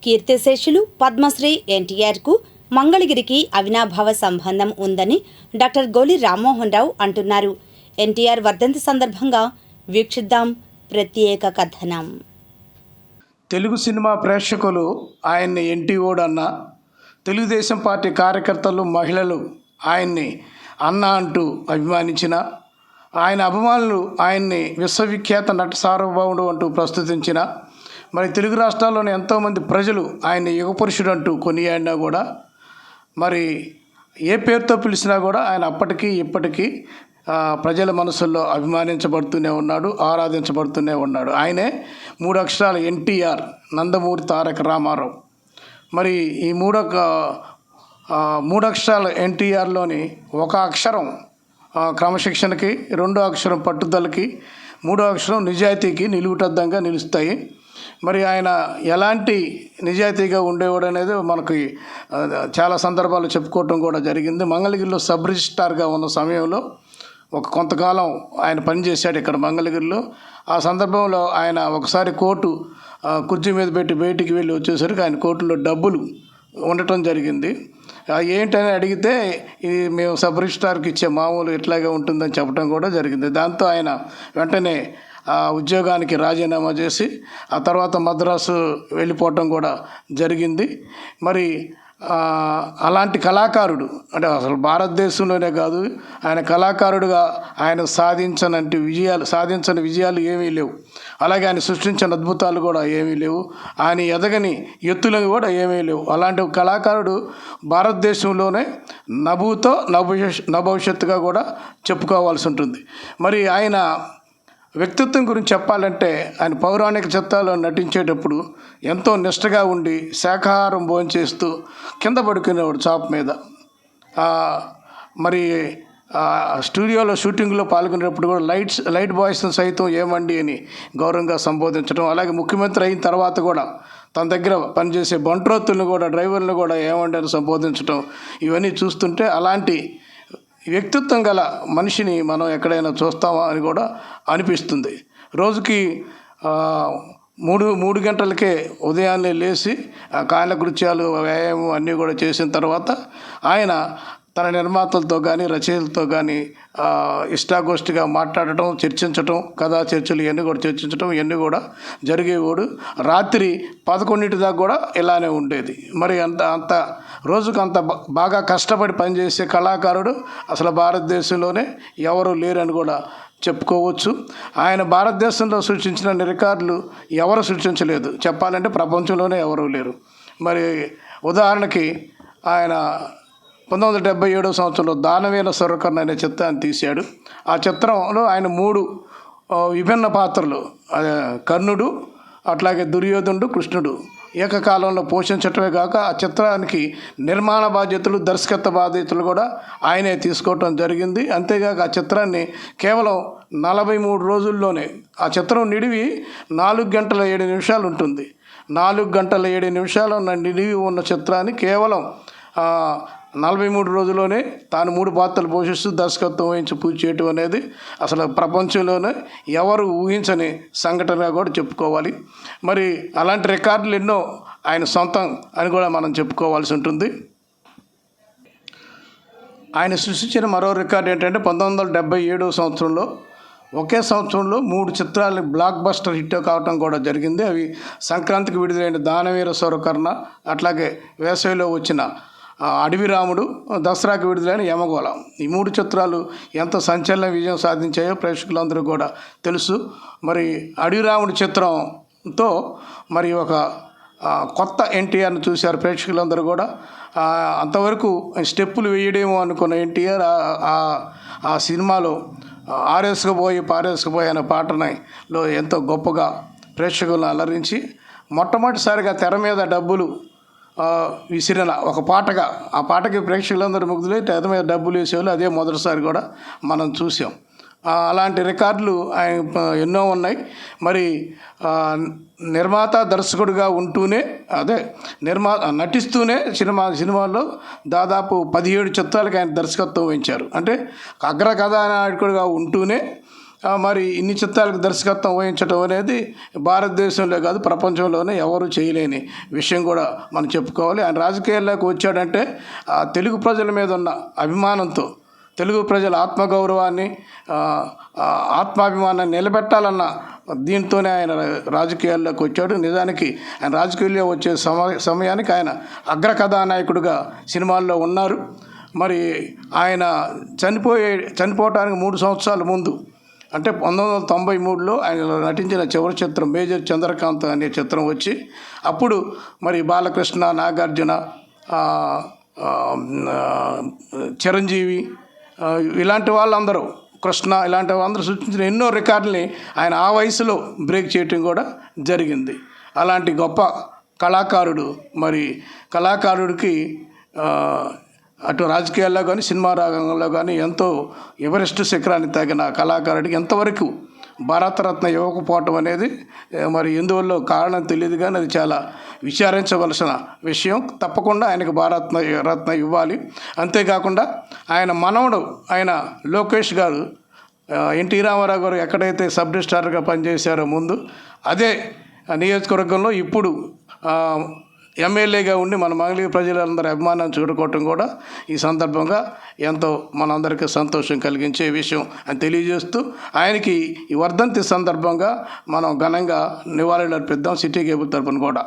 కీర్తిశేషులు పద్మశ్రీ ఎన్టీఆర్కు మంగళగిరికి అవినాభావ సంబంధం ఉందని డాక్టర్ గోలి రామ్మోహన్ రావు అంటున్నారు. ఎన్టీఆర్ వర్ధంతి సందర్భంగా వీక్షిద్దాం ప్రత్యేక కథనం. తెలుగు సినిమా ప్రేక్షకులు ఆయన్ని ఎన్టీఓడు అన్న, తెలుగుదేశం పార్టీ కార్యకర్తలు, మహిళలు ఆయన్ని అన్న అంటూ అభిమానించిన, ఆయన అభిమానులు ఆయన్ని విశ్వవిఖ్యాత నట సార్వభౌముడు అంటూ ప్రస్తుతించిన, మరి తెలుగు రాష్ట్రాల్లోని ఎంతోమంది ప్రజలు ఆయన్ని యుగపురుషుడు అంటూ కొనియాడినా కూడా, మరి ఏ పేరుతో పిలిచినా కూడా ఆయన అప్పటికీ ఇప్పటికీ ప్రజల మనసుల్లో అభిమానించబడుతూనే ఉన్నాడు, ఆరాధించబడుతూనే ఉన్నాడు. ఆయనే 3 అక్షరాలు ఎన్టీఆర్, నందమూరి తారక రామారావు. మరి ఈ మూడు అక్షరాలు ఎన్టీఆర్లోని ఒక అక్షరం క్రమశిక్షణకి, 2వ అక్షరం పట్టుదలకి, 3వ అక్షరం నిజాయితీకి నిలువుటద్దంగా నిలుస్తాయి. మరి ఆయన ఎలాంటి నిజాయితీగా ఉండేవాడు అనేది మనకి చాలా సందర్భాలు చెప్పుకోవటం కూడా జరిగింది. మంగళగిరిలో సబ్ రిజిస్ట్రార్గా ఉన్న సమయంలో కొంతకాలం ఆయన పనిచేశాడు ఇక్కడ మంగళగిరిలో. ఆ సందర్భంలో ఆయన ఒకసారి కోర్టు కుర్చీ మీద పెట్టి బయటికి వెళ్ళి వచ్చేసరికి ఆయన కోర్టులో డబ్బులు ఉండటం జరిగింది. ఏంటని అడిగితే ఇది మేము సబ్ రిజిస్ట్రార్కి ఇచ్చే మామూలు ఇట్లాగే ఉంటుందని చెప్పడం కూడా జరిగింది. దాంతో ఆయన వెంటనే ఆ ఉద్యోగానికి రాజీనామా చేసి ఆ తర్వాత మద్రాసు వెళ్ళిపోవటం కూడా జరిగింది. మరి అలాంటి కళాకారుడు, అంటే అసలు భారతదేశంలోనే కాదు, ఆయన కళాకారుడుగా ఆయన సాధించని విజయాలు ఏమీ లేవు. అలాగే ఆయన సృష్టించిన అద్భుతాలు కూడా ఏమీ లేవు. ఆయన ఎదగని ఎత్తులు కూడా ఏమీ లేవు. అలాంటి కళాకారుడు భారతదేశంలోనే నభూతో నభవిష్యత్తుగా కూడా చెప్పుకోవాల్సి ఉంటుంది. మరి ఆయన వ్యక్తిత్వం గురించి చెప్పాలంటే, ఆయన పౌరాణిక చిత్రాల్లో నటించేటప్పుడు ఎంతో నిష్టగా ఉండి శాకాహారం భోంచేస్తూ కింద పడుకునేవాడు చాప్ మీద. మరి స్టూడియోలో షూటింగ్లో పాల్గొనేటప్పుడు కూడా లైట్ బాయ్స్ని సైతం ఏమండి అని గౌరవంగా సంబోధించడం, అలాగే ముఖ్యమంత్రి అయిన తర్వాత కూడా తన దగ్గర పనిచేసే బంట్రోతులను కూడా, డ్రైవర్లను కూడా ఏమండి అని సంబోధించడం, ఇవన్నీ చూస్తుంటే అలాంటి వ్యక్తిత్వం గల మనిషిని మనం ఎక్కడైనా చూస్తామా అని కూడా అనిపిస్తుంది. రోజుకి 3 గంటలకే ఉదయాన్నే లేచి కాలకృత్యాలు, వ్యాయామం అన్నీ కూడా చేసిన తర్వాత ఆయన తన నిర్మాతలతో కానీ రచయితలతో కానీ ఇష్టాగోష్ఠిగా మాట్లాడటం, చర్చించటం, కథా చర్చలు ఇవన్నీ కూడా చర్చించటం ఇవన్నీ కూడా జరిగేవాడు. రాత్రి 11 దాకా కూడా ఇలానే ఉండేది. మరి అంత రోజుకు అంత బాగా కష్టపడి పనిచేసే కళాకారుడు అసలు భారతదేశంలోనే ఎవరు లేరని కూడా చెప్పుకోవచ్చు. ఆయన భారతదేశంలో సృష్టించిన రికార్డులు ఎవరు సృష్టించలేదు, చెప్పాలంటే ప్రపంచంలోనే ఎవరూ లేరు. మరి ఉదాహరణకి ఆయన 1977 సంవత్సరంలో దానవీర సూరకర్ణ అనే చిత్రాన్ని తీశాడు. ఆ చిత్రంలో ఆయన 3 విభిన్న పాత్రలు, కర్ణుడు, అట్లాగే దుర్యోధనుడు, కృష్ణుడు ఏకకాలంలో పోషించటమే కాక ఆ చిత్రానికి నిర్మాణ బాధ్యతలు, దర్శకత్వ బాధ్యతలు కూడా ఆయనే తీసుకోవటం జరిగింది. అంతేగాక ఆ చిత్రాన్ని కేవలం 43 రోజుల్లోనే, ఆ చిత్రం నిడివి 4 గంటల 7 నిమిషాలు ఉంటుంది. 4 గంటల 7 నిమిషాలు ఉన్న నిడివి ఉన్న చిత్రాన్ని కేవలం 43 రోజుల్లోనే తాను 3 పాత్రలు పోషిస్తూ దర్శకత్వం వహించి పూర్తి చేయటం అనేది అసలు ప్రపంచంలోనే ఎవరు ఊహించని సంఘటనగా కూడా చెప్పుకోవాలి. మరి అలాంటి రికార్డులు ఎన్నో ఆయన సొంతం అని కూడా మనం చెప్పుకోవాల్సి ఉంటుంది. ఆయన సృష్టించిన మరో రికార్డు ఏంటంటే 1977 సంవత్సరంలో ఒకే సంవత్సరంలో 3 చిత్రాలు బ్లాక్ బస్టర్ హిట్ కావటం కూడా జరిగింది. అవి సంక్రాంతికి విడుదలైన దానవీర సూరకర్ణ, అట్లాగే వేసవిలో వచ్చిన అడవి రాముడు, దసరాకి విడుదలైన యమగోళ. ఈ 3 చిత్రాలు ఎంత సంచలన విజయం సాధించాయో ప్రేక్షకులందరూ కూడా తెలుసు. మరి అడవి రాముడు చిత్రంతో మరి ఒక కొత్త ఎన్టీఆర్ని చూశారు ప్రేక్షకులందరూ కూడా. అంతవరకు స్టెప్పులు వేయడేమో అనుకున్న ఎన్టీఆర్ ఆ సినిమాలో పారేసుకుపోయి అనే పాటలో ఎంతో గొప్పగా ప్రేక్షకులను అలరించి మొట్టమొదటిసారిగా తెర మీద డబ్బులు విసిరిన ఒక పాటగా, ఆ పాటకి ప్రేక్షకులందరూ ముగ్ధులై తెర మీద డబ్బులు వేసేవాళ్ళు. అదే మొదటిసారి కూడా మనం చూసాం. అలాంటి రికార్డులు ఆయన ఎన్నో ఉన్నాయి. మరి నిర్మాత దర్శకుడిగా ఉంటూనే నటిస్తూనే సినిమాల్లో దాదాపు 17 చిత్రాలకు ఆయన దర్శకత్వం వహించారు. అంటే అగ్ర కథానాయకుడిగా ఉంటూనే మరి ఇన్ని చిత్రాలకు దర్శకత్వం వహించడం అనేది భారతదేశంలో కాదు ప్రపంచంలోనే ఎవరు చేయలేని విషయం కూడా మనం చెప్పుకోవాలి. ఆయన రాజకీయాల్లోకి వచ్చాడంటే తెలుగు ప్రజల మీద ఉన్న అభిమానంతో, తెలుగు ప్రజల ఆత్మగౌరవాన్ని, ఆత్మాభిమానాన్ని నిలబెట్టాలన్న దీంతోనే ఆయన రాజకీయాల్లోకి వచ్చాడు. నిజానికి ఆయన రాజకీయాల్లో వచ్చే సమయానికి ఆయన అగ్ర కథానాయకుడిగా సినిమాల్లో ఉన్నారు. మరి ఆయన చనిపోవటానికి 3 సంవత్సరాల ముందు, అంటే 1993లో ఆయన నటించిన చివరి చిత్రం మేజర్ చంద్రకాంత్ అనే చిత్రం వచ్చి, అప్పుడు మరి బాలకృష్ణ, నాగార్జున, చిరంజీవి, ఇలాంటి వాళ్ళందరూ, కృష్ణ, ఇలాంటి వాళ్ళందరూ సృష్టించిన ఎన్నో రికార్డుల్ని ఆయన ఆ వయసులో బ్రేక్ చేయటం కూడా జరిగింది. అలాంటి గొప్ప కళాకారుడు, మరి కళాకారుడికి అటు రాజకీయాల్లో కానీ సినిమా రంగంలో కానీ ఎంతో ఎవరెస్ట్ శిఖరాన్ని తగిన కళాకారుడికి ఎంతవరకు భారతరత్న ఇవ్వకపోవటం అనేది మరి ఎందువల్ల కారణం తెలియదు, కానీ అది చాలా విచారించవలసిన విషయం. తప్పకుండా ఆయనకు భారతరత్న ఇవ్వాలి. అంతేకాకుండా ఆయన మనవడు ఆయన లోకేష్ గారు, ఎన్టీ రామారావు గారు ఎక్కడైతే సబ్ రిజిస్ట్రార్గా పనిచేశారో ముందు, అదే నియోజకవర్గంలో ఇప్పుడు ఎమ్మెల్యేగా ఉండి మన మంగళగిరి ప్రజలందరి అభిమానాన్ని చూడుకోవటం కూడా ఈ సందర్భంగా ఎంతో మనందరికీ సంతోషం కలిగించే విషయం అని తెలియజేస్తూ, ఆయనకి ఈ వర్ధంతి సందర్భంగా మనం ఘనంగా నివాళులు అర్పిద్దాం సిటీ కేబుల్ తరపున కూడా.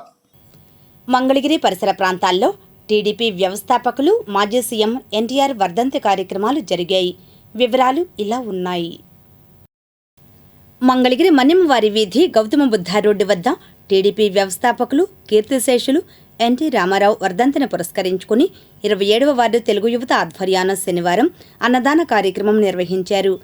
మంగళగిరి పరిసర ప్రాంతాల్లో టీడీపీ వ్యవస్థాపకులు మాజీ సీఎం ఎన్టీఆర్ వర్ధంతి కార్యక్రమాలు జరిగాయి. వివరాలు ఇలా ఉన్నాయి. మంగళగిరి మన్యంవారి వీధి గౌతమ బుద్ధ రోడ్డు వద్ద టీడీపీ వ్యవస్థాపకులు కీర్తిశేషులు ఎన్టీ రామారావు వర్ధంతిని పురస్కరించుకుని 27వ వార్డు తెలుగు యువత ఆధ్వర్యాన శనివారం అన్నదాన కార్యక్రమం నిర్వహించారు.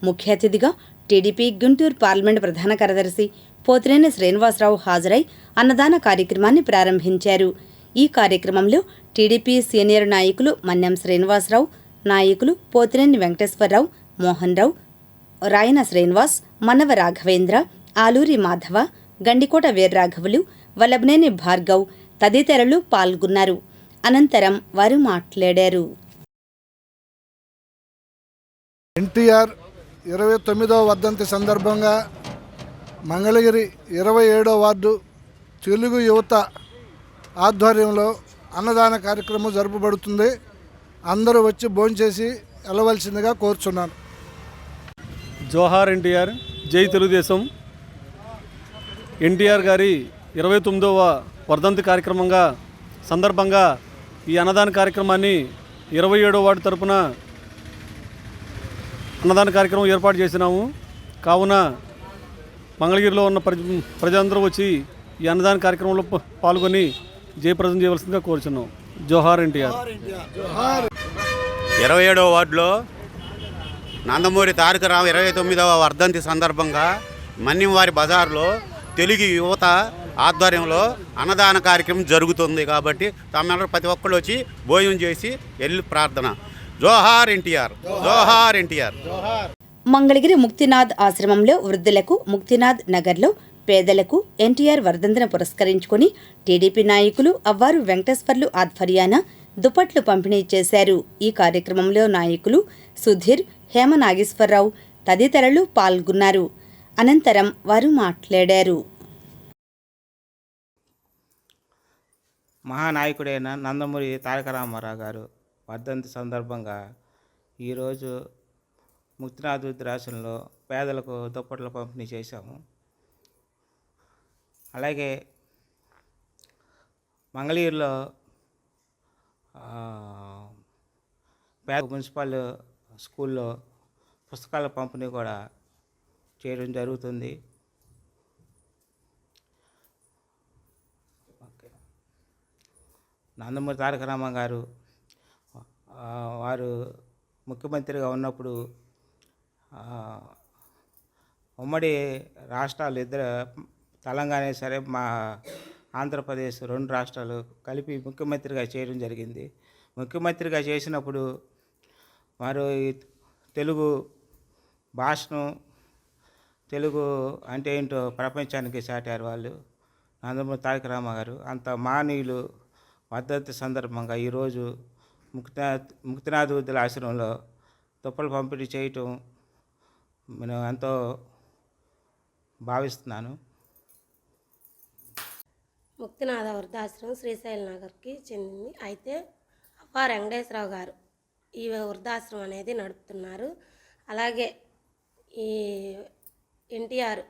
ముఖ్య అతిథిగా టీడీపీ గుంటూరు పార్లమెంట్ ప్రధాన కార్యదర్శి పోతినేని శ్రీనివాసరావు హాజరై అన్నదాన కార్యక్రమాన్ని ప్రారంభించారు. ఈ కార్యక్రమంలో టీడీపీ సీనియర్ నాయకులు మన్యం శ్రీనివాసరావు, నాయకులు పోతినేని వెంకటేశ్వరరావు, మోహన్ రావు, రాయన శ్రీనివాస్, మన్నవ రాఘవేంద్ర, ఆలూరి మాధవ, గండికోట వీర్రాఘవులు, వల్లభనేని భార్గవ్ తదితరులు పాల్గొన్నారు. అనంతరం వారు మాట్లాడారు. ఎన్టీఆర్ 29వ వర్ధంతి సందర్భంగా మంగళగిరి 27వ వార్డు తెలుగు యువత ఆధ్వర్యంలో అన్నదాన కార్యక్రమం జరుపబడుతుంది. అందరూ వచ్చి భోంచేసి వెళ్ళవలసిందిగా కోరుచున్నాను. జోహార్ ఎన్టీఆర్, జై తెలుగుదేశం. ఎన్టీఆర్ గారి 29వ వర్ధంతి సందర్భంగా ఈ అన్నదాన కార్యక్రమాన్ని 27వ వార్డు తరపున అన్నదాన కార్యక్రమం ఏర్పాటు చేసినాము. కావున మంగళగిరిలో ఉన్న ప్రజలందరూ వచ్చి ఈ అన్నదాన కార్యక్రమంలో పాల్గొని జయప్రదం చేయవలసిందిగా కోరుచున్నాం. జోహార్ ఎన్టీఆర్. 27వ వార్డులో నందమూరి తారక రామ 29వ వర్ధంతి సందర్భంగా మన్యంవారి బజార్లో తెలుగు యువత ఆధ్వర్యంలో అన్నదాన కార్యక్రమం జరుగుతుంది. కాబట్టి తమ ప్రతి ఒక్కళ్ళు వచ్చి భోజనం చేసి వెళ్ళి ప్రార్థన. జోహార్ ఎన్టీఆర్, జోహార్ ఎన్టీఆర్. మంగళగిరి ముక్తినాథ్ ఆశ్రమంలో వృద్ధులకు, ముక్తినాథ్ నగర్లో పేదలకు ఎన్టీఆర్ వర్ధంతిని పురస్కరించుకుని టీడీపీ నాయకులు అవ్వారు వెంకటేశ్వర్లు ఆధ్వర్యాన దుప్పట్లు పంపిణీ చేశారు. ఈ కార్యక్రమంలో నాయకులు సుధీర్, హేమ నాగేశ్వరరావు తదితరులు పాల్గొన్నారు. అనంతరం వారు మాట్లాడారు. మహానాయకుడైన నందమూరి తారక రామారావు గారు వర్ధంతి సందర్భంగా ఈరోజు ముక్తినాథ్ వృద్ధాశ్రమంలో పేదలకు దుప్పట్లు పంపిణీ చేశాము. అలాగే మంగళగిరిలో పేద మున్సిపల్ స్కూల్లో పుస్తకాల పంపిణీ కూడా చేయడం జరుగుతుంది. నందమూరి తారక రామ గారు వారు ముఖ్యమంత్రిగా ఉన్నప్పుడు ఉమ్మడి రాష్ట్రాలు ఇద్దరు, తెలంగాణ సరే మా ఆంధ్రప్రదేశ్ 2 రాష్ట్రాలు కలిపి ముఖ్యమంత్రిగా చేయడం జరిగింది. ముఖ్యమంత్రిగా చేసినప్పుడు వారు తెలుగు భాషను, తెలుగు అంటే ఏంటో ప్రపంచానికి చాటారు వాళ్ళు. నందమూరి తారక రామ గారు అంత మానీయులు. వర్ధంతి సందర్భంగా ఈరోజు ముక్తినాథ్ వృద్ధుల ఆశ్రమంలో దుప్పలు పంపిణీ చేయటం నేను ఎంతో భావిస్తున్నాను. ముక్తినాథ వృద్ధాశ్రమం శ్రీశైలం నగర్కి చెందింది. అయితే అవ్వ వెంకటేశ్వరరావు గారు ఈ వృద్ధాశ్రమం అనేది నడుపుతున్నారు. అలాగే ఈ ఎన్టీఆర్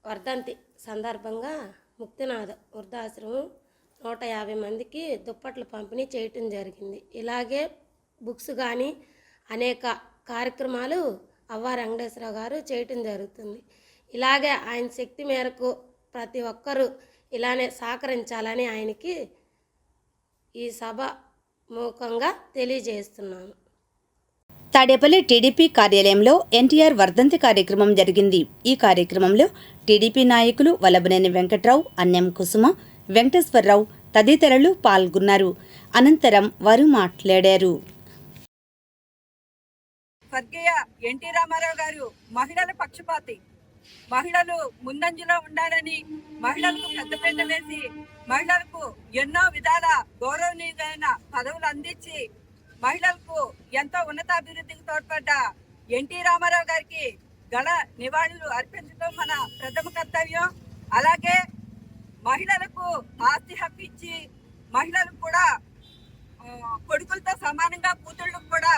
వర్ధంతి సందర్భంగా ముక్తినాథ వృద్ధాశ్రమం 150 మందికి దుప్పట్లు పంపిణీ చేయటం జరిగింది. ఇలాగే బుక్స్ కానీ అనేక కార్యక్రమాలు అవ్వ వెంకటేశ్వరరావు గారు చేయటం జరుగుతుంది. ఇలాగే ఆయన శక్తి మేరకు ప్రతి ఒక్కరూ ఇలానే సహకరించాలని ఆయనకి ఈ సభ మూకంగా తెలియజేస్తున్నాను. తాడేపల్లి టీడీపీ కార్యాలయంలో ఎన్టీఆర్ వర్ధంతి కార్యక్రమం జరిగింది. ఈ కార్యక్రమంలో టీడీపీ నాయకులు వల్లభనేని వెంకట్రావు, అన్నం కుసుమ, వెంకటేశ్వరరావు తదితరులు పాల్గొన్నారు. అనంతరం వారు మాట్లాడారు. స్వర్గీయ ఎన్టీ రామారావు గారు మహిళల పక్షపాతి. మహిళలు ముందంజలో ఉండాలని, మహిళలకు పెద్దపీట వేసి మహిళలకు ఎన్నో విధాల గౌరవనీయమైన పదవులు అందించి మహిళలకు ఎంతో ఉన్నతాభివృద్ధికి తోడ్పడ్డ ఎన్టీ రామారావు గారికి గల నివాళులు అర్పించడం మన ప్రథమ కర్తవ్యం. అలాగే మహిళలకు ఆస్తి హక్కు ఇచ్చి మహిళలకు కూడా కొడుకులతో సమానంగా కూతుళ్ళకు కూడా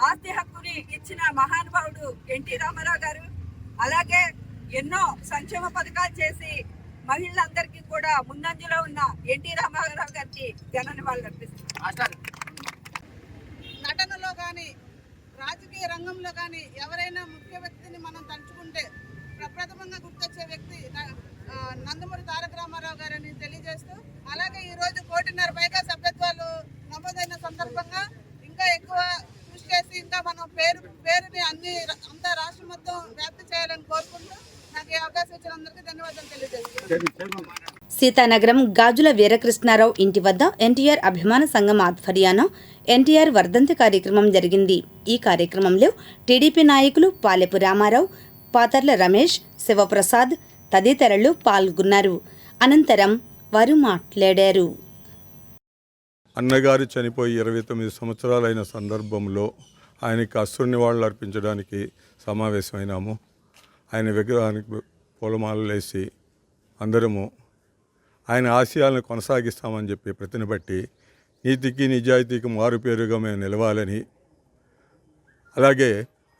ఆస్తి హక్కుని ఇచ్చిన మహానుభావుడు ఎన్టీ రామారావు గారు. అలాగే ఎన్నో సంక్షేమ పథకాలు చేసి మహిళలందరికీ కూడా ముందంజలో ఉన్న ఎన్టీ రామారావు గారికి ఘన నివాళులు అర్పిస్తున్నారు. నటనలో కానీ రాజకీయ రంగంలో కానీ ఎవరైనా ముఖ్య వ్యక్తిని మనం తలుచుకుంటే ప్రప్రథమంగా గుర్తొచ్చే వ్యక్తి నందమూరి తారక రామారావు గారని తెలియజేస్తూ, అలాగే ఈరోజు 1.5 పైగా సభ్యత్వాలు నమోదైన సందర్భంగా ఇంకా ఎక్కువ కృషి చేసి ఇంకా మనం పేరుని అంతా రాష్ట్రం మొత్తం వ్యాప్తి చేయాలని కోరుకుంటూ నాకు ఈ అవకాశం ఇచ్చిన అందరికీ ధన్యవాదాలు తెలియజేస్తున్నాను. సీతానగరం గాజుల వీరకృష్ణారావు ఇంటి వద్ద ఎన్టీఆర్ అభిమాన సంఘం ఆధ్వర్యాన ఎన్టీఆర్ వర్ధంతి కార్యక్రమం జరిగింది. ఈ కార్యక్రమంలో టీడీపీ నాయకులు పాలెపు రామారావు, పాతర్ల రమేష్, శివప్రసాద్ తదితరులు పాల్గొన్నారు. అనంతరం వారు మాట్లాడారు. అన్నగారు చనిపోయి 29 సంవత్సరాలైన సందర్భంలో ఆయనకి అశ్రు నివాళులు అర్పించడానికి సమావేశమైనాము. ఆయన విగ్రహానికి పూలమాలలు వేసి అందరము ఆయన ఆశయాలను కొనసాగిస్తామని చెప్పి ప్రతిని బట్టి నీతికి నిజాయితీకి మారుపేరుగా మేము నిలవాలని, అలాగే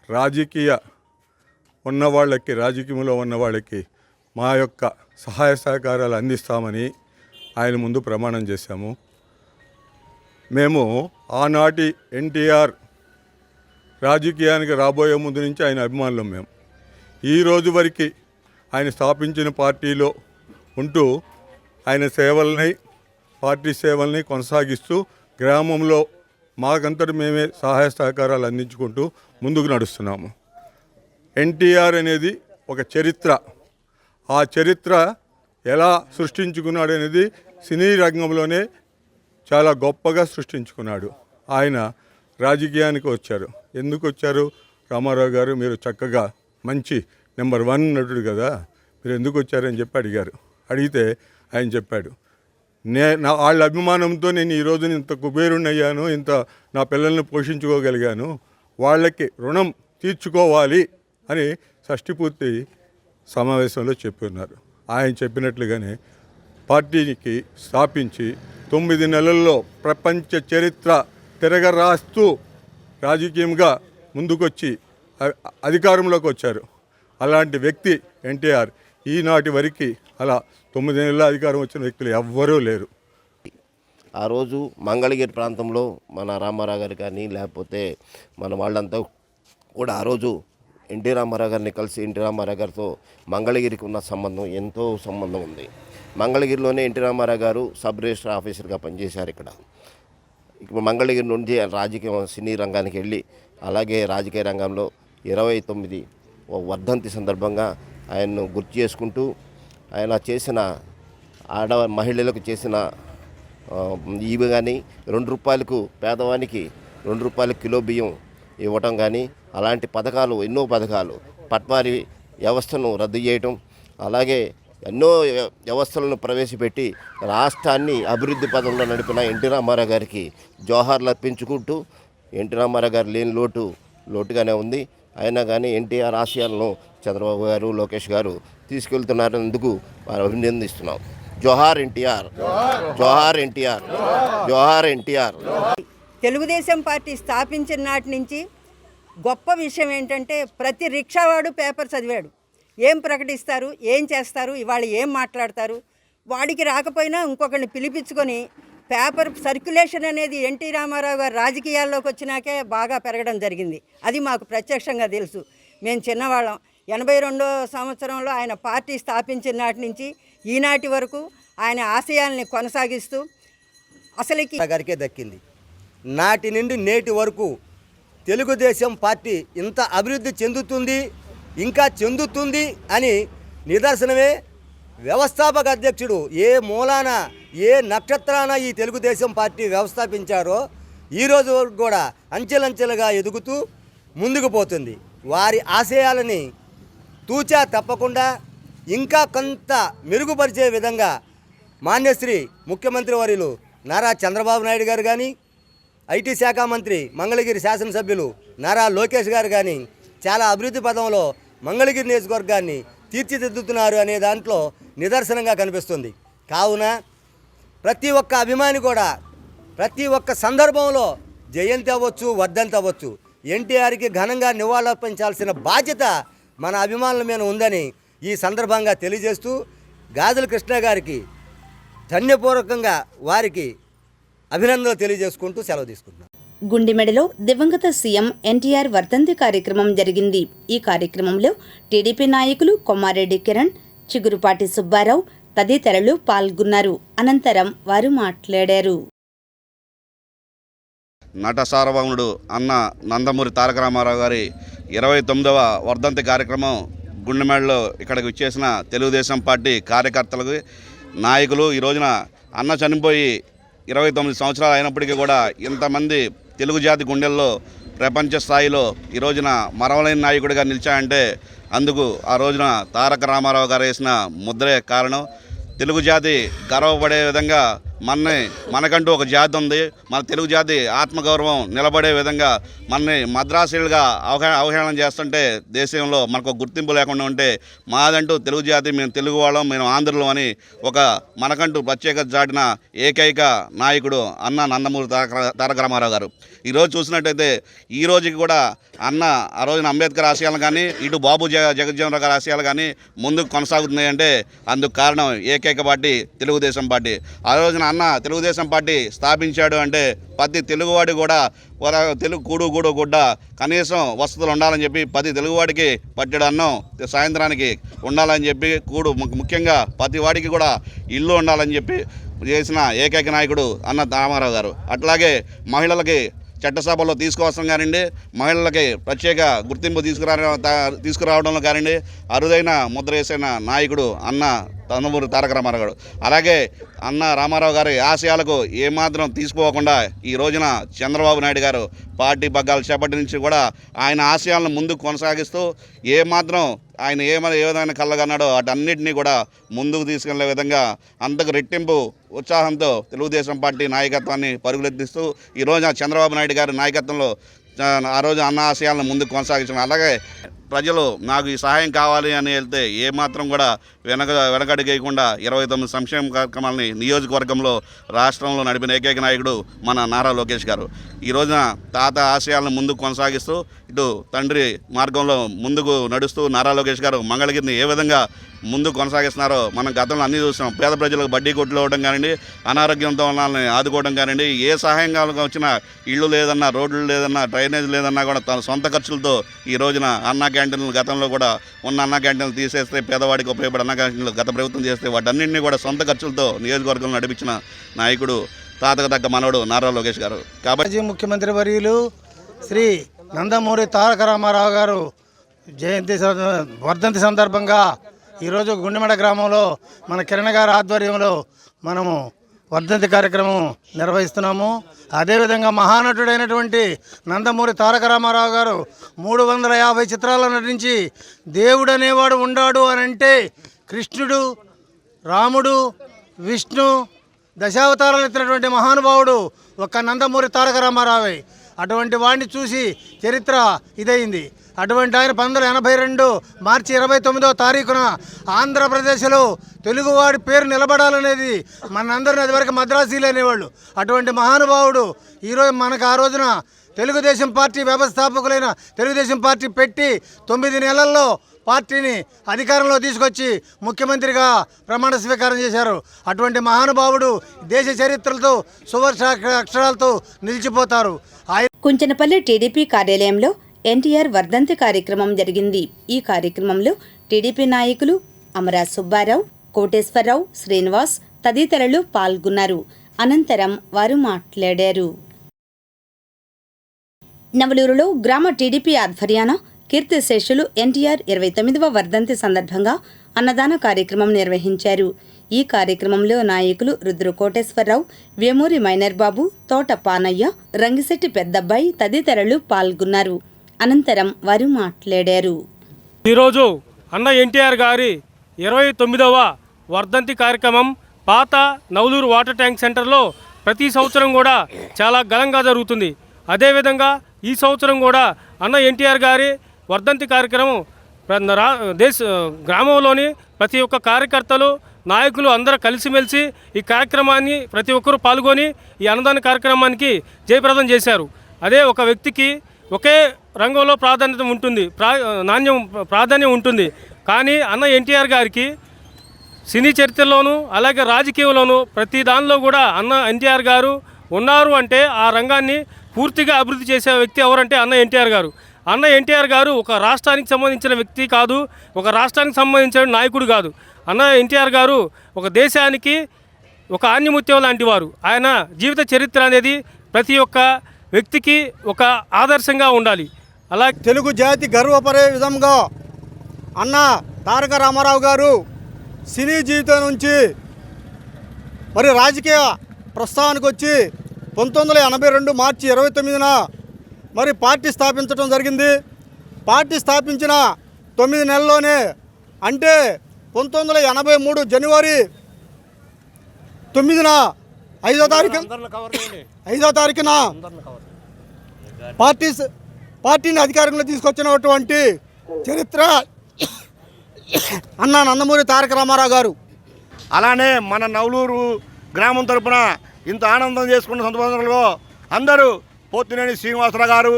రాజకీయంలో ఉన్న వాళ్ళకి మా యొక్క సహాయ సహకారాలు అందిస్తామని ఆయన ముందు ప్రమాణం చేశాము. మేము ఆనాటి ఎన్టీఆర్ రాజకీయానికి రాబోయే ముందు నుంచి ఆయన అభిమానులం. మేము ఈ రోజు వరకు ఆయన స్థాపించిన పార్టీలో ఉంటూ ఆయన పార్టీ సేవల్ని కొనసాగిస్తూ గ్రామంలో మాకంతటి మేమే సహాయ సహకారాలు అందించుకుంటూ ముందుకు నడుస్తున్నాము. ఎన్టీఆర్ అనేది ఒక చరిత్ర. ఆ చరిత్ర ఎలా సృష్టించుకున్నాడు అనేది సినీ రంగంలోనే చాలా గొప్పగా సృష్టించుకున్నాడు. ఆయన రాజకీయానికి వచ్చారు. ఎందుకు వచ్చారు? రామారావు గారు మీరు చక్కగా మంచి నెంబర్ 1 నటుడు కదా, మీరు ఎందుకు వచ్చారని చెప్పి అడిగారు. అడిగితే ఆయన చెప్పాడు, వాళ్ళ అభిమానంతో నేను ఈరోజు ఇంత కుబేరుణ్ణి అయ్యాను, ఇంత నా పిల్లల్ని పోషించుకోగలిగాను, వాళ్ళకి రుణం తీర్చుకోవాలి అని షష్ఠిపూర్తి సమావేశంలో చెప్పున్నారు. ఆయన చెప్పినట్లుగానే పార్టీకి స్థాపించి 9 నెలల్లో ప్రపంచ చరిత్ర తిరగరాస్తూ రాజకీయంగా ముందుకొచ్చి అధికారంలోకి వచ్చారు. అలాంటి వ్యక్తి ఎన్టీఆర్. ఈనాటి వరకు అలా 9 నెలల అధికారం వచ్చిన వ్యక్తులు ఎవ్వరూ లేరు. ఆ రోజు మంగళగిరి ప్రాంతంలో మన రామారావు గారు కానీ లేకపోతే మన వాళ్ళంతా కూడా ఆ రోజు ఎన్టీ రామారావు గారిని కలిసి ఎన్టీ రామారావు గారితో మంగళగిరికి ఉన్న ఎంతో సంబంధం ఉంది. మంగళగిరిలోనే ఎన్టీ రామారావు గారు సబ్ రిజిస్టర్ ఆఫీసర్గా పనిచేశారు. ఇక్కడ మంగళగిరి నుండి రాజకీయ సినీ రంగానికి వెళ్ళి అలాగే రాజకీయ రంగంలో 29 వర్ధంతి సందర్భంగా ఆయన్ను గుర్తు చేసుకుంటూ ఆయన చేసిన మహిళలకు చేసిన ఇవి కానీ ₹2 పేదవానికి ₹2 కిలో బియ్యం ఇవ్వటం కానీ అలాంటి పథకాలు ఎన్నో పథకాలు, పట్వారీ వ్యవస్థను రద్దు చేయటం, అలాగే ఎన్నో వ్యవస్థలను ప్రవేశపెట్టి రాష్ట్రాన్ని అభివృద్ధి పదంలో నడిపిన ఎన్టీ రామారావు గారికి జోహార్లు అర్పించుకుంటూ ఎన్టీ రామారావు గారు లేని లోటుగానే ఉంది. అయినా కానీ ఎన్టీఆర్ ఆశయాలను చంద్రబాబు గారు, లోకేష్ గారు తీసుకెళ్తున్నందుకు వారు అభినందిస్తున్నాం. జోహార్ ఎన్టీఆర్, జోహార్ ఎన్టీఆర్, జోహార్ ఎన్టీఆర్. తెలుగుదేశం పార్టీ స్థాపించిన నాటి నుంచి గొప్ప విషయం ఏంటంటే ప్రతి రిక్షావాడు పేపర్ చదివాడు. ఏం ప్రకటిస్తారు, ఏం చేస్తారు, ఇవాళ ఏం మాట్లాడతారు, వాడికి రాకపోయినా ఇంకొకరిని పిలిపించుకొని పేపర్ సర్క్యులేషన్ అనేది ఎన్టీ రామారావు గారు రాజకీయాల్లోకి వచ్చినాకే బాగా పెరగడం జరిగింది. అది మాకు ప్రత్యక్షంగా తెలుసు. మేము చిన్నవాళ్ళం. 82వ సంవత్సరంలో ఆయన పార్టీ స్థాపించిన నాటి నుంచి ఈనాటి వరకు ఆయన ఆశయాల్ని కొనసాగిస్తూ అసలుకి గారికే దక్కింది. నాటి నుండి నేటి వరకు తెలుగుదేశం పార్టీ ఇంత అభివృద్ధి చెందుతుంది, ఇంకా చెందుతుంది అని నిదర్శనమే వ్యవస్థాపక అధ్యక్షుడు ఏ మూలాన ఏ నక్షత్రాన ఈ తెలుగుదేశం పార్టీ వ్యవస్థాపించారో ఈరోజు కూడా అంచెలంచెలుగా ఎదుగుతూ ముందుకు పోతుంది. వారి ఆశయాలని తూచా తప్పకుండా ఇంకా కొంత మెరుగుపరిచే విధంగా మాన్యశ్రీ ముఖ్యమంత్రి వర్యులు నారా చంద్రబాబు నాయుడు గారు కానీ, ఐటీ శాఖ మంత్రి మంగళగిరి శాసనసభ్యులు నారా లోకేష్ గారు కానీ చాలా అభివృద్ధి పదంలో మంగళగిరి నియోజకవర్గాన్ని తీర్చిదిద్దుతున్నారు అనే దాంట్లో నిదర్శనంగా కనిపిస్తుంది. కావున ప్రతి ఒక్క అభిమాని కూడా ప్రతి ఒక్క సందర్భంలో జయంతి అవ్వచ్చు, వర్ధంతి అవ్వచ్చు, ఎన్టీఆర్కి ఘనంగా నివాళులర్పించాల్సిన బాధ్యత మన అభిమానుల మీద ఉందని ఈ సందర్భంగా తెలియజేస్తూ గాజుల కృష్ణ గారికి ధన్యపూర్వకంగా వారికి అభినందనలు తెలియజేసుకుంటూ సెలవు తీసుకుంటున్నాను. గుండిమెడలో దివంగత సీఎం ఎన్టీఆర్ వర్ధంతి కార్యక్రమం జరిగింది. ఈ కార్యక్రమంలో టీడీపీ నాయకులు కొమ్మారెడ్డి కిరణ్, చిగురుపాటి సుబ్బారావు తదితరులు పాల్గొన్నారు. అనంతరం వారు మాట్లాడారు. నట సార్వభౌముడు అన్న నందమూరి తారక రామారావు గారి 29వ వర్ధంతి కార్యక్రమం గుండెమెడలో ఇక్కడికి వచ్చేసిన తెలుగుదేశం పార్టీ కార్యకర్తలకు, నాయకులు, ఈ రోజున అన్న చనిపోయి 29 సంవత్సరాలు అయినప్పటికీ కూడా ఇంతమంది తెలుగు జాతి గుండెల్లో ప్రపంచ స్థాయిలో ఈ రోజున మరవలేని నాయకుడిగా నిలిచాయంటే అందుకు ఆ రోజున తారక రామారావు గారు వేసిన ముద్రే కారణం. తెలుగు జాతి గర్వపడే విధంగా మనకంటూ ఒక జాతి ఉంది. మన తెలుగు జాతి ఆత్మగౌరవం నిలబడే విధంగా మనని మద్రాసీలుగా అవహేళన చేస్తుంటే దేశంలో మనకు గుర్తింపు లేకుండా ఉంటే మాదంటూ తెలుగు జాతి, మేము తెలుగు వాళ్ళం, మేము ఆంధ్రులం అని ఒక మనకంటూ ప్రత్యేకత చాటిన ఏకైక నాయకుడు అన్న నందమూరి తారక రామారావు గారు. ఈరోజు చూసినట్టయితే ఈ రోజుకి కూడా అన్న ఆ రోజున అంబేద్కర్ ఆశయాలు కానీ, ఇటు బాబు జగజ్జీవన్ గారి ఆశయాలు కానీ ముందుకు కొనసాగుతున్నాయి అంటే అందుకు కారణం ఏకైక పార్టీ తెలుగుదేశం పార్టీ. ఆ రోజున అన్న తెలుగుదేశం పార్టీ స్థాపించాడు అంటే ప్రతి తెలుగువాడి కూడా తెలుగు కూడు గుడ్డ కనీసం వసతులు ఉండాలని చెప్పి ప్రతి తెలుగువాడికి పట్టెడు అన్నం సాయంత్రానికి ఉండాలని చెప్పి ముఖ్యంగా ప్రతి వాడికి కూడా ఇల్లు ఉండాలని చెప్పి చేసిన ఏకైక నాయకుడు అన్న రామారావు గారు. అట్లాగే మహిళలకి చట్టసభలో తీసుకువస్తాం కానివ్వండి, మహిళలకి ప్రత్యేక గుర్తింపు తీసుకురావడంలో కానివ్వండి అరుదైన ముద్ర వేసిన నాయకుడు అన్న నందమూరి తారక రామారావు గారు. అలాగే అన్న రామారావు గారి ఆశయాలకు ఏమాత్రం తీసుకోకుండా ఈ రోజున చంద్రబాబు నాయుడు గారు పార్టీ పగ్గాలు చేపట్టి నుంచి కూడా ఆయన ఆశయాలను ముందుకు కొనసాగిస్తూ ఏమాత్రం ఆయన ఏ విధమైన కళ్ళగన్నాడో వాటన్నిటినీ కూడా ముందుకు తీసుకెళ్లే విధంగా అంతకు రెట్టింపు ఉత్సాహంతో తెలుగుదేశం పార్టీ నాయకత్వాన్ని పరుగులెత్తిస్తూ ఈ రోజున చంద్రబాబు నాయుడు గారి నాయకత్వంలో ఆ రోజు అన్న ఆశయాలను ముందుకు కొనసాగించాం. అలాగే ప్రజలు నాకు ఈ సహాయం కావాలి అని వెళ్తే ఏమాత్రం కూడా వెనకడిగేయకుండా 29 సంక్షేమ కార్యక్రమాలని నియోజకవర్గంలో రాష్ట్రంలో నడిపిన ఏకైక నాయకుడు మన నారా లోకేష్ గారు. ఈ రోజున తాత ఆశయాలను ముందుకు కొనసాగిస్తూ ఇటు తండ్రి మార్గంలో ముందుకు నడుస్తూ నారా లోకేష్ గారు మంగళగిరిని ఏ విధంగా ముందుకు కొనసాగిస్తున్నారో మనం గతంలో అన్నీ చూసాం. పేద ప్రజలకు బడ్డీ కొట్లు ఇవ్వడం కానివ్వండి, అనారోగ్యంతో వాళ్ళని ఆదుకోవడం కానివ్వండి, ఏ సహాయం వచ్చినా ఇళ్ళు లేదన్నా, రోడ్లు లేదన్నా, డ్రైనేజ్ లేదన్నా కూడా తన సొంత ఖర్చులతో ఈ రోజున అన్నా క్యాంటీన్లు గతంలో కూడా ఉన్న అన్నా క్యాంటీన్లు తీసేస్తే పేదవాడికి ఉపయోగపడే అన్నా క్యాంటీన్లు గత ప్రభుత్వం చేస్తే వాటన్నింటినీ కూడా సొంత ఖర్చులతో నియోజకవర్గంలో నడిపించిన నాయకుడు తాతకు తగ్గ మనవడు నారా లోకేష్ గారు. కాబట్టి ముఖ్యమంత్రి వర్యులు శ్రీ నందమూరి తారక రామారావు గారు వర్ధంతి సందర్భంగా ఈరోజు గుండెమెడ గ్రామంలో మన కిరణ్ గారి ఆధ్వర్యంలో మనము వర్ధంతి కార్యక్రమం నిర్వహిస్తున్నాము. అదేవిధంగా మహానటుడైనటువంటి నందమూరి తారక రామారావు గారు 350 చిత్రాలను నటించి దేవుడు అనేవాడు ఉండాడు అని అంటే కృష్ణుడు, రాముడు, విష్ణు దశావతారాలు ఎత్తినటువంటి మహానుభావుడు ఒక్క నందమూరి తారక రామారావే. అటువంటి వాడిని చూసి చరిత్ర ఇదైంది. అటువంటి ఆయన 1982 మార్చి 29వ తారీఖున ఆంధ్రప్రదేశ్లో తెలుగువాడి పేరు నిలబడాలనేది మనందరిని అదివరకు మద్రాసీలు అనేవాళ్ళు. అటువంటి మహానుభావుడు ఈరోజు మనకు ఆ రోజున తెలుగుదేశం పార్టీ వ్యవస్థాపకులైన తెలుగుదేశం పార్టీ పెట్టి 9 నెలల్లో పార్టీని అధికారంలో తీసుకొచ్చి ముఖ్యమంత్రిగా ప్రమాణ స్వీకారం చేశారు. అటువంటి మహానుభావుడు దేశ చరిత్రలతో సువర్ణ అక్షరాలతో నిలిచిపోతారు. కుంచనపల్లి టీడీపీ కార్యాలయంలో ఎన్టీఆర్ వర్ధంతి కార్యక్రమం జరిగింది. ఈ కార్యక్రమంలో టీడీపీ నాయకులు అమరా సుబ్బారావు, కోటేశ్వరరావు, శ్రీనివాస్ తదితరులు పాల్గొన్నారు. అనంతరం వారు మాట్లాడారు. నవలూరులో గ్రామ టీడీపీ ఆధ్వర్యాన కీర్తిశేషులు ఎన్టీఆర్ 29వ వర్ధంతి సందర్భంగా అన్నదాన కార్యక్రమం నిర్వహించారు. ఈ కార్యక్రమంలో నాయకులు రుద్రు కోటేశ్వరరావు, వేమూరి మైనర్ బాబు, తోట పానయ్య, రంగిశెట్టి పెద్దబ్బాయి తదితరులు పాల్గొన్నారు. అనంతరం వారు మాట్లాడారు. ఈరోజు అన్న ఎన్టీఆర్ గారి 29వ వర్ధంతి కార్యక్రమం పాత నవలూరు వాటర్ ట్యాంక్ సెంటర్లో ప్రతి సంవత్సరం కూడా చాలా ఘనంగా జరుగుతుంది. అదేవిధంగా ఈ సంవత్సరం కూడా అన్న ఎన్టీఆర్ గారి వర్ధంతి కార్యక్రమం గ్రామంలోని ప్రతి ఒక్క కార్యకర్తలు, నాయకులు అందరూ కలిసిమెలిసి ఈ కార్యక్రమాన్ని ప్రతి ఒక్కరూ పాల్గొని ఈ అన్నదాన కార్యక్రమానికి జయప్రదం చేశారు. అదే ఒక వ్యక్తికి ఒకే రంగంలో ప్రాధాన్యత ఉంటుంది, ప్రాధాన్యం ఉంటుంది. కానీ అన్న ఎన్టీఆర్ గారికి సినీ చరిత్రలోనూ అలాగే రాజకీయంలోనూ ప్రతి దానిలో కూడా అన్న ఎన్టీఆర్ గారు ఉన్నారు అంటే ఆ రంగాన్ని పూర్తిగా అభివృద్ధి చేసే వ్యక్తి ఎవరంటే అన్న ఎన్టీఆర్ గారు. అన్న ఎన్టీఆర్ గారు ఒక రాష్ట్రానికి సంబంధించిన వ్యక్తి కాదు, ఒక రాష్ట్రానికి సంబంధించిన నాయకుడు కాదు. అన్న ఎన్టీఆర్ గారు ఒక దేశానికి ఒక ఆణిముత్యం లాంటి వారు. ఆయన జీవిత చరిత్ర అనేది ప్రతి ఒక్క వ్యక్తికి ఒక ఆదర్శంగా ఉండాలి. అలా తెలుగు జాతి గర్వపడే విధంగా అన్న తారక రామారావు గారు సినీ జీవితం నుంచి మరి రాజకీయ ప్రస్థానానికి వచ్చి 1982 మార్చి 29న మరి పార్టీ స్థాపించడం జరిగింది. పార్టీ స్థాపించిన 9 నెలల్లోనే అంటే 1983 జనవరి 9న 5వ తారీఖున పార్టీని అధికారంలో తీసుకొచ్చినటువంటి చరిత్ర అన్న నందమూరి తారక రామారావు గారు. అలానే మన నవలూరు గ్రామం తరపున ఇంత ఆనందం చేసుకున్న సందర్భంలో అందరూ పోతినేని శ్రీనివాసరావు గారు,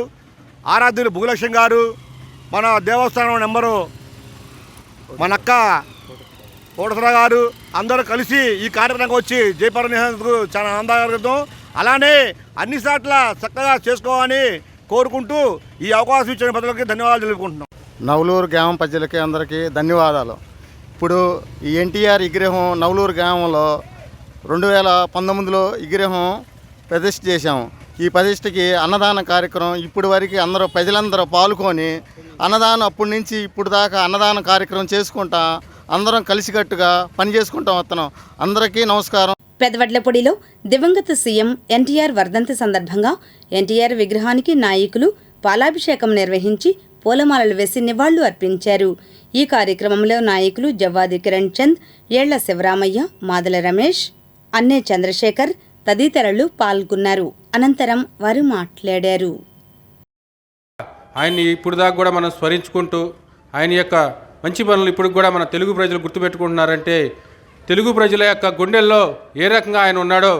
ఆరాధ్యులు భూలక్ష్మి గారు, మన దేవస్థానం నెంబరు మన అక్క కోటసరావు గారు అందరూ కలిసి ఈ కార్యక్రమానికి వచ్చి జయపరణ చాలా ఆనందకరం. అలానే అన్ని సార్ల చక్కగా చేసుకోవాలని కోరుకుంటూ ఈ అవకాశం ఇచ్చిన ప్రజలకి ధన్యవాదాలు తెలుపుకుంటున్నాం. నవలూరు గ్రామం ప్రజలకి అందరికీ ధన్యవాదాలు. ఇప్పుడు ఈ ఎన్టీఆర్ విగ్రహం నవలూరు గ్రామంలో 2019లో విగ్రహం ప్రతిష్ఠ చేశాము. ఈ ప్రతిష్ఠకి అన్నదాన కార్యక్రమం ఇప్పుడు వరకు అందరూ ప్రజలందరూ పాల్గొని అన్నదానం అప్పటి నుంచి ఇప్పుడు దాకా అన్నదాన కార్యక్రమం చేసుకుంటా అందరం కలిసికట్టుగా పని చేసుకుంటూ వస్తున్నాం. అందరికీ నమస్కారం. పెదవడ్లపొడిలో దివంగత సీఎం ఎన్టీఆర్ వర్ధంతి సందర్భంగా ఎన్టీఆర్ విగ్రహానికి నాయకులు పాలాభిషేకం నిర్వహించి పూలమాలలు వేసి నివాళులు అర్పించారు. ఈ కార్యక్రమంలో నాయకులు జవ్వాది కిరణ్ చంద్, ఏళ్ల శివరామయ్య, మాదల రమేష్, అన్నే చంద్రశేఖర్ తదితరులు పాల్గొన్నారు. అనంతరం వారు మాట్లాడారు. ఆయన్ని ఇప్పుడు దాకా కూడా మనం స్మరించుకుంటూ ఆయన యొక్క మంచి పనులు ఇప్పుడు కూడా మన తెలుగు ప్రజలు గుర్తుపెట్టుకుంటున్నారంటే తెలుగు ప్రజల యొక్క గుండెల్లో ఏ రకంగా ఆయన ఉన్నాడో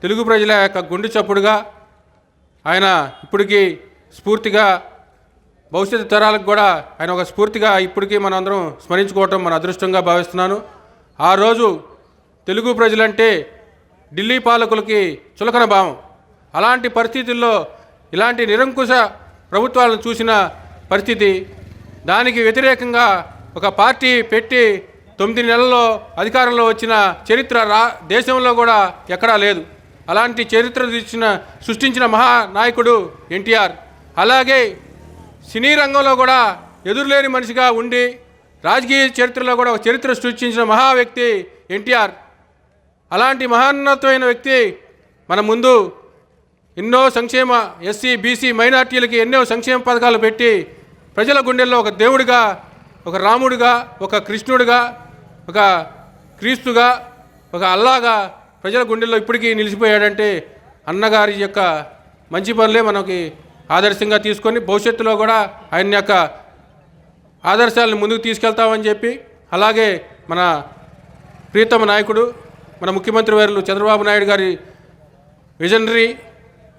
తెలుగు ప్రజల యొక్క గుండె చప్పుడుగా ఆయన ఇప్పటికీ స్ఫూర్తిగా భవిష్యత్తు తరాలకు కూడా ఆయన ఒక స్ఫూర్తిగా ఇప్పటికీ మనం అందరం స్మరించుకోవటం మన అదృష్టంగా భావిస్తున్నాను. ఆ రోజు తెలుగు ప్రజలంటే ఢిల్లీ పాలకులకి చులకన భావం. అలాంటి పరిస్థితుల్లో ఇలాంటి నిరంకుశ ప్రభుత్వాలను చూసిన పరిస్థితి, దానికి వ్యతిరేకంగా ఒక పార్టీ పెట్టి 9 నెలల్లో అధికారంలో వచ్చిన చరిత్ర దేశంలో కూడా ఎక్కడా లేదు. అలాంటి చరిత్ర సృష్టించిన మహానాయకుడు ఎన్టీఆర్. అలాగే సినీ రంగంలో కూడా ఎదురులేని మనిషిగా ఉండి రాజకీయ చరిత్రలో కూడా ఒక చరిత్ర సృష్టించిన మహా వ్యక్తి ఎన్టీఆర్. అలాంటి మహోన్నతమైన వ్యక్తి మన ముందు ఎన్నో సంక్షేమ ఎస్సీ బీసీ మైనార్టీలకి ఎన్నో సంక్షేమ పథకాలు పెట్టి ప్రజల గుండెల్లో ఒక దేవుడిగా, ఒక రాముడిగా, ఒక కృష్ణుడిగా, ఒక క్రీస్తుగా, ఒక అల్లాగా ప్రజల గుండెల్లో ఇప్పటికీ నిలిచిపోయాడంటే అన్నగారి యొక్క మంచి పనులే మనకి ఆదర్శంగా తీసుకొని భవిష్యత్తులో కూడా ఆయన యొక్క ఆదర్శాలను ముందుకు తీసుకెళ్తామని చెప్పి, అలాగే మన ప్రియతమ నాయకుడు మన ముఖ్యమంత్రి వర్యులు చంద్రబాబు నాయుడు గారి విజనరీ,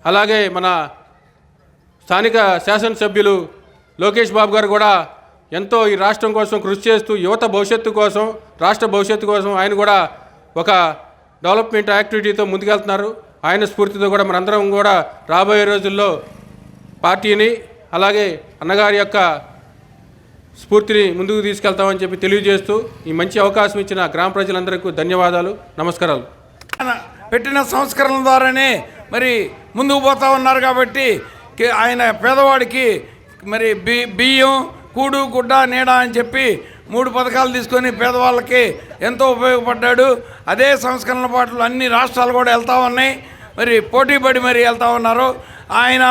అలాగే మన స్థానిక శాసనసభ్యులు లోకేష్ బాబు గారు కూడా ఎంతో ఈ రాష్ట్రం కోసం కృషి చేస్తూ యువత భవిష్యత్తు కోసం, రాష్ట్ర భవిష్యత్తు కోసం ఆయన కూడా ఒక డెవలప్మెంట్ యాక్టివిటీతో ముందుకెళ్తున్నారు. ఆయన స్ఫూర్తితో కూడా మనందరం కూడా రాబోయే రోజుల్లో పార్టీని, అలాగే అన్నగారి యొక్క స్ఫూర్తిని ముందుకు తీసుకెళ్తామని చెప్పి తెలియజేస్తూ ఈ మంచి అవకాశం ఇచ్చిన గ్రామ ప్రజలందరికీ ధన్యవాదాలు, నమస్కారాలు. పెట్టిన సంస్కరణల ద్వారానే మరి ముందుకు పోతా ఉన్నారు కాబట్టి ఆయన పేదవాడికి మరి బియ్యం, కూడు, గుడ్డ, నీడ అని చెప్పి 3 పథకాలు తీసుకొని పేదవాళ్ళకి ఎంతో ఉపయోగపడ్డాడు. అదే సంస్కరణల పాటలు అన్ని రాష్ట్రాలు కూడా వెళ్తూ ఉన్నాయి, మరి పోటీపడి మరి వెళ్తూ ఉన్నారు. ఆయన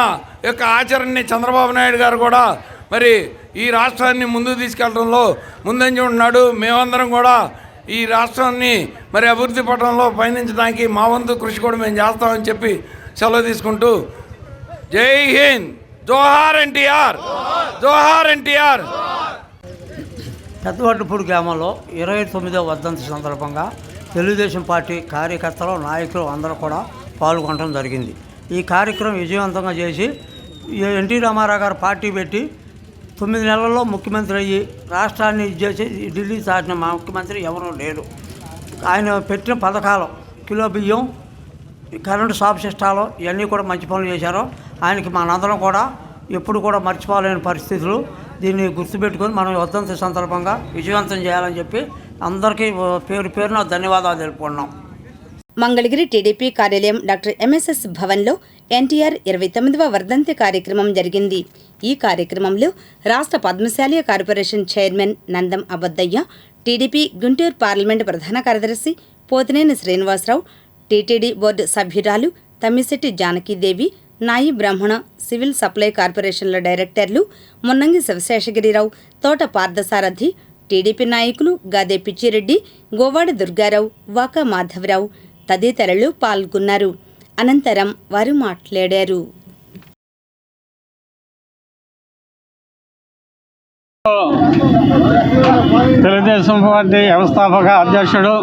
యొక్క ఆచరణని చంద్రబాబు నాయుడు గారు కూడా మరి ఈ రాష్ట్రాన్ని ముందుకు తీసుకెళ్లడంలో ముందంజ ఉన్నాడు. మేమందరం కూడా ఈ రాష్ట్రాన్ని మరి అభివృద్ధి పథంలో పయనించడానికి మా వంతు కృషి కూడా మేము చేస్తామని చెప్పి సెలవు తీసుకుంటూ జై హింద్, జోహార్ ఎన్టీఆర్, జోహార్ ఎన్టీఆర్. పెద్దవడ్డపూడి గ్రామంలో 29వ వర్ధంతి సందర్భంగా తెలుగుదేశం పార్టీ కార్యకర్తలు, నాయకులు అందరూ కూడా పాల్గొనడం జరిగింది. ఈ కార్యక్రమం విజయవంతంగా చేసి ఎన్టీ రామారావు గారు పార్టీ పెట్టి 9 నెలల్లో ముఖ్యమంత్రి అయ్యి రాష్ట్రాన్ని చేసి ఢిల్లీ సాటిన మా ముఖ్యమంత్రి ఎవరూ లేరు. ఆయన పెట్టిన పథకాలు, కిలో బియ్యం, కరెంటు సబ్సిస్టాలు ఇవన్నీ కూడా మంచి పనులు చేశారు. ఆయనకి మనందరం కూడా ఎప్పుడు కూడా మర్చిపోలేని పరిస్థితులు. దీన్ని గుర్తుపెట్టుకొని మనం వర్ధంతి సందర్భంగా విజయవంతం చేయాలని చెప్పి అందరికీ పేరు పేరున ధన్యవాదాలు తెలుపుకున్నాం. మంగళగిరి టీడీపీ కార్యాలయం డాక్టర్ ఎంఎస్ఎస్ భవన్లో ఎన్టీఆర్ 29వ వర్ధంతి కార్యక్రమం జరిగింది. ఈ కార్యక్రమంలో రాష్ట్ర Padmashali corporation chairman Nandam Abaddayya, TDP Guntur parliament ప్రధాన కార్యదర్శి పోతినేని శ్రీనివాసరావు, టీటీడీ బోర్డు సభ్యురాలు తమ్మిశెట్టి జానకీదేవి, నాయి బ్రాహ్మణ సివిల్ సప్లై కార్పొరేషన్ల డైరెక్టర్లు మున్నంగి శివశేషగిరిరావు, తోట పార్థసారథి, టీడీపీ నాయకులు గాదే పిచ్చిరెడ్డి, గోవాడ దుర్గారావు, వాకా మాధవరావు తదితరులు పాల్గొన్నారు. అనంతరం వారు మాట్లాడారు. తెలుగుదేశం పార్టీ వ్యవస్థాపక అధ్యక్షుడు,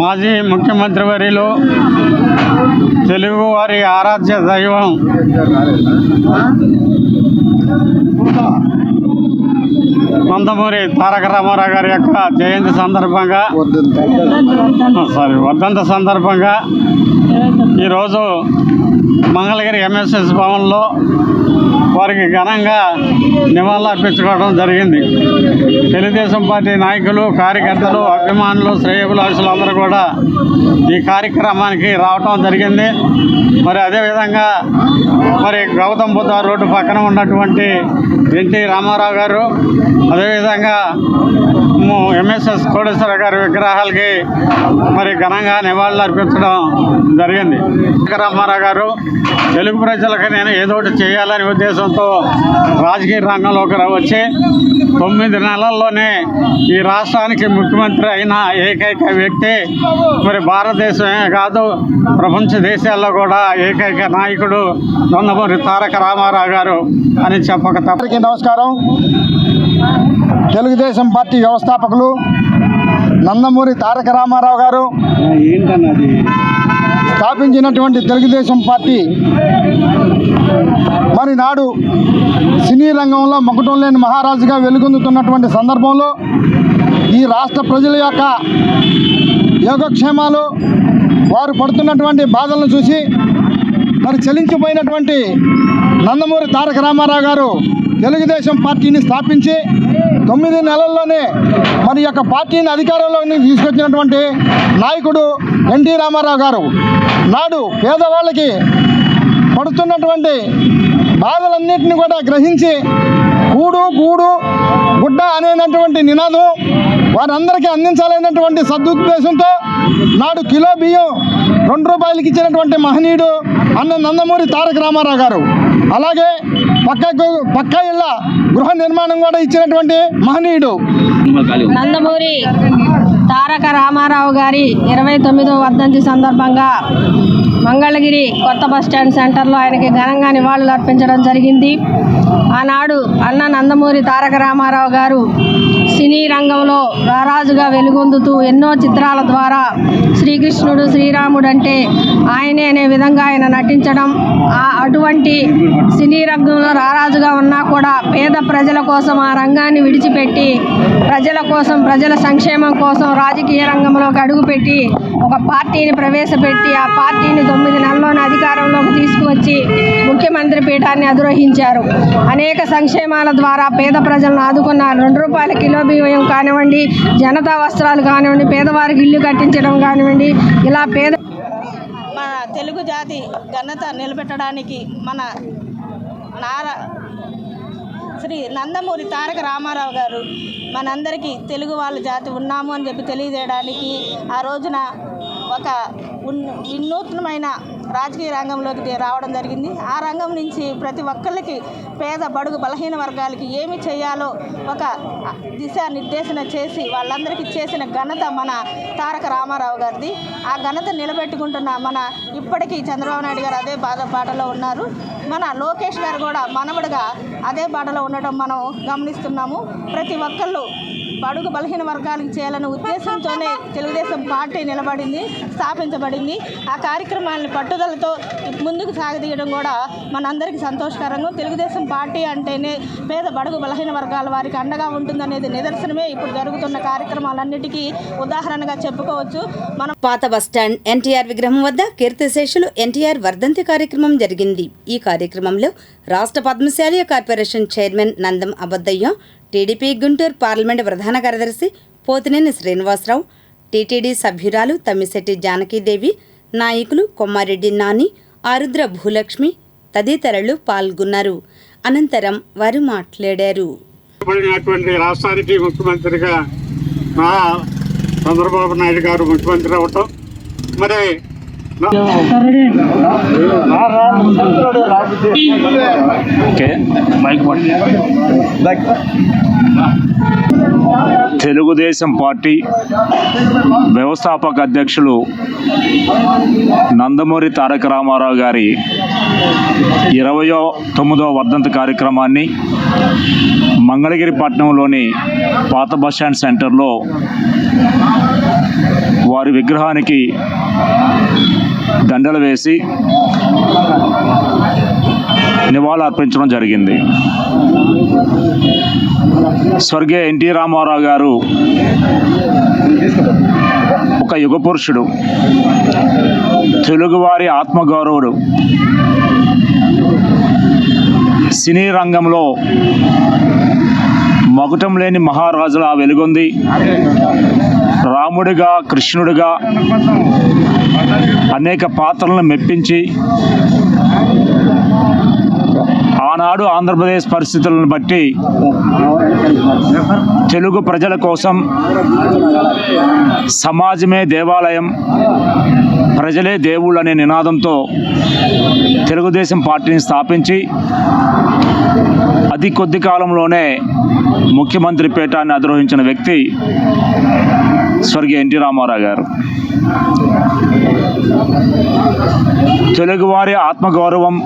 మాజీ ముఖ్యమంత్రి వర్యులు, తెలుగు వారి ఆరాధ్య దైవం నందమూరి తారక రామారావు గారి యొక్క జయంతి సందర్భంగా వర్ధంతి సందర్భంగా ఈరోజు మంగళగిరి ఎంఎస్ఎస్ భవన్లో వారికి ఘనంగా నివాళులు అర్పించుకోవడం జరిగింది. తెలుగుదేశం పార్టీ నాయకులు, కార్యకర్తలు, అభిమానులు, శ్రేయోభిలాషులు అందరూ కూడా ఈ కార్యక్రమానికి రావటం జరిగింది. మరి అదేవిధంగా మరి గౌతమ్ బుద్ధ రోడ్డు పక్కన ఉన్నటువంటి ఎన్టీ రామారావు గారు, అదేవిధంగా ఎంఎస్ఎస్ కోటేశ్వర గారి విగ్రహాలకి మరి ఘనంగా నివాళులు అర్పించడం జరిగింది. రామారావు గారు తెలుగు ప్రజలకు నేను ఏదో ఒకటి చేయాలనే ఉద్దేశంతో రాజకీయ రంగంలోకి వచ్చి 9 నెలల్లోనే ఈ రాష్ట్రానికి ముఖ్యమంత్రి అయిన ఏకైక వ్యక్తి, మరి భారతదేశమే కాదు ప్రపంచ దేశాల్లో కూడా ఏకైక నాయకుడు నందమూరి తారక రామారావు గారు అని చెప్పక తప్ప. నమస్కారం. తెలుగుదేశం పార్టీ వ్యవస్థాపకులు నందమూరి తారక రామారావు గారు స్థాపించినటువంటి తెలుగుదేశం పార్టీ మరి నాడు సినీ రంగంలో మకుటం లేని మహారాజుగా వెలుగొందుతున్నటువంటి సందర్భంలో ఈ రాష్ట్ర ప్రజల యొక్క యోగక్షేమాలు, వారు పడుతున్నటువంటి బాధలను చూసి మరి చలించిపోయినటువంటి నందమూరి తారక రామారావు గారు తెలుగుదేశం పార్టీని స్థాపించి 9 నెలల్లోనే మరి యొక్క పార్టీని అధికారంలోకి తీసుకొచ్చినటువంటి నాయకుడు ఎన్టీ రామారావు గారు నాడు పేదవాళ్ళకి పడుతున్నటువంటి బాధలన్నింటినీ కూడా గ్రహించి కూడు గూడు గుడ్డ అనేటటువంటి నినాదం వారందరికీ అందించాలనేటువంటి సదుద్దేశంతో నాడు కిలో బియ్యం 2 రూపాయలకి ఇచ్చినటువంటి మహనీయుడు అన్న నందమూరి తారక రామారావు గారు అలాగే పక్కా ఇళ్ళ గృహ నిర్మాణం కూడా ఇచ్చినటువంటి మహనీయుడు. నందమూరి తారక రామారావు గారి 29వ వర్ధంతి సందర్భంగా మంగళగిరి కొత్త బస్టాండ్ సెంటర్లో ఆయనకి ఘనంగా నివాళులు అర్పించడం జరిగింది. ఆనాడు అన్న నందమూరి తారక రామారావు గారు సినీ రంగంలో రారాజుగా వెలుగొందుతూ ఎన్నో చిత్రాల ద్వారా శ్రీకృష్ణుడు శ్రీరాముడు అంటే ఆయనే అనే విధంగా ఆయన నటించడం, అటువంటి సినీ రంగంలో రారాజుగా ఉన్నా కూడా పేద ప్రజల కోసం ఆ రంగాన్ని విడిచిపెట్టి ప్రజల కోసం, ప్రజల సంక్షేమం కోసం రాజకీయ రంగంలోకి అడుగుపెట్టి ఒక పార్టీని ప్రవేశపెట్టి ఆ పార్టీని 9 నెలల్లోనే అధికారంలోకి తీసుకువచ్చి ముఖ్యమంత్రి పీఠాన్ని అధిరోహించారు. అనేక సంక్షేమాల ద్వారా పేద ప్రజలను ఆదుకున్న 2 రూపాయల కిలో బియ్యం కానివ్వండి, జనతా వస్త్రాలు కానివ్వండి, పేదవారికి ఇల్లు కట్టించడం కానివ్వండి, ఇలా మన తెలుగు జాతి ఘనత నిలబెట్టడానికి మన శ్రీ నందమూరి తారక రామారావు గారు మనందరికీ తెలుగు వాళ్ళ జాతి ఉన్నాము అని చెప్పి తెలియజేయడానికి ఆ రోజున ఒక వినూత్నమైన రాజకీయ రంగంలోకి రావడం జరిగింది. ఆ రంగం నుంచి ప్రతి ఒక్కరికి పేద బడుగు బలహీన వర్గాలకి ఏమి చేయాలో ఒక దిశానిర్దేశన చేసి వాళ్ళందరికీ చేసిన ఘనత మన తారక రామారావు గారిది. ఆ ఘనత నిలబెట్టుకుంటున్న మన ఇప్పటికీ చంద్రబాబు నాయుడు గారు అదే బాటలో ఉన్నారు. మన లోకేష్ గారు కూడా మనవడుగా అదే బాటలో ఉండటం మనం గమనిస్తున్నాము. ప్రతి ఒక్కళ్ళు బడుగు బలహీన వర్గాలకు చేయాలనే ఉద్దేశంతోనే తెలుగుదేశం పార్టీ నిలబడింది, స్థాపించబడింది. ఆ కార్యక్రమాలను పట్టుదలతో ముందుకు సాగదీయడం కూడా మనందరికీ సంతోషకరంగా. తెలుగుదేశం పార్టీ అంటేనే పేద బడుగు బలహీన వర్గాల వారికి అండగా ఉంటుందనేది నిదర్శనమే ఇప్పుడు జరుగుతున్న కార్యక్రమాలన్నిటికీ ఉదాహరణగా చెప్పుకోవచ్చు. మనం పాత బస్టాండ్ ఎన్టీఆర్ విగ్రహం వద్ద కీర్తిశేషులు ఎన్టీఆర్ వర్ధంతి కార్యక్రమం జరిగింది. ఈ కార్యక్రమంలో రాష్ట్ర Padmashali corporation chairman Nandam Abaddayya, TDP Guntur parliament ప్రధాన కార్యదర్శి పోతినేని శ్రీనివాసరావు, టీటీడీ సభ్యురాలు తమ్మిశెట్టి జానకీదేవి, నాయకులు కొమ్మారెడ్డి నాని, ఆరుద్ర భూలక్ష్మి తదితరులు పాల్గొన్నారు. అనంతరం వారు మాట్లాడారు. రాష్ట్రానికి ముఖ్యమంత్రిగా చంద్రబాబు నాయుడు గారు ముఖ్యమంత్రి అవటం, మరి తెలుగుదేశం పార్టీ వ్యవస్థాపక అధ్యక్షులు నందమూరి తారక రామారావు గారి 29వ వర్ధంతి కార్యక్రమాన్ని మంగళగిరి పట్టణంలోని పాత బస్టాండ్ సెంటర్లో వారి విగ్రహానికి దండలు వేసి నివాళులు అర్పించడం జరిగింది. స్వర్గీయ ఎన్టీ రామారావు గారు ఒక యుగ పురుషుడు, తెలుగువారి ఆత్మగౌరవుడు. సినీ రంగంలో మకుటం లేని మహారాజులా వెలుగొంది. రాముడిగా, కృష్ణుడిగా అనేక పాత్రలను మెప్పించి ఆనాడు ఆంధ్రప్రదేశ్ పరిస్థితులను బట్టి తెలుగు ప్రజల కోసం సమాజమే దేవాలయం, ప్రజలే దేవుళ్ళు అనే నినాదంతో తెలుగుదేశం పార్టీని స్థాపించి అతి కొద్ది కాలంలోనే ముఖ్యమంత్రి పీఠాన్ని అధిరోహించిన వ్యక్తి స్వర్గీయ ఎన్టీ రామారావు గారు. తెలుగువారి ఆత్మగౌరవం,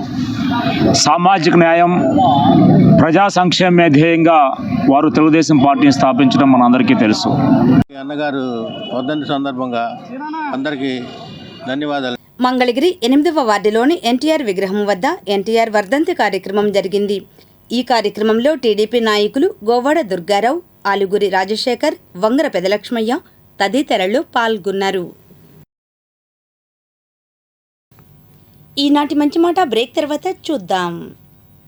సామాజిక న్యాయం, ప్రజా సంక్షేమ ధ్యేయంగా వారు తెలుగుదేశం పార్టీని స్థాపించడం మనందరికీ తెలుసు. అన్నగారు వర్ధంతి సందర్భంగా అందరికీ ధన్యవాదాలు. మంగళగిరి 8వ వార్డులోని ఎన్టీఆర్ విగ్రహం వద్ద ఎన్టీఆర్ వర్ధంతి కార్యక్రమం జరిగింది. ఈ కార్యక్రమంలో టీడీపీ నాయకులు గోవాడ దుర్గారావు, ఆలుగురి రాజశేఖర్, వంగర పెదలక్ష్మయ్య తదితరులు పాల్గొన్నారు. ఈనాటి మంచి మాట బ్రేక్ తర్వాత చూద్దాం.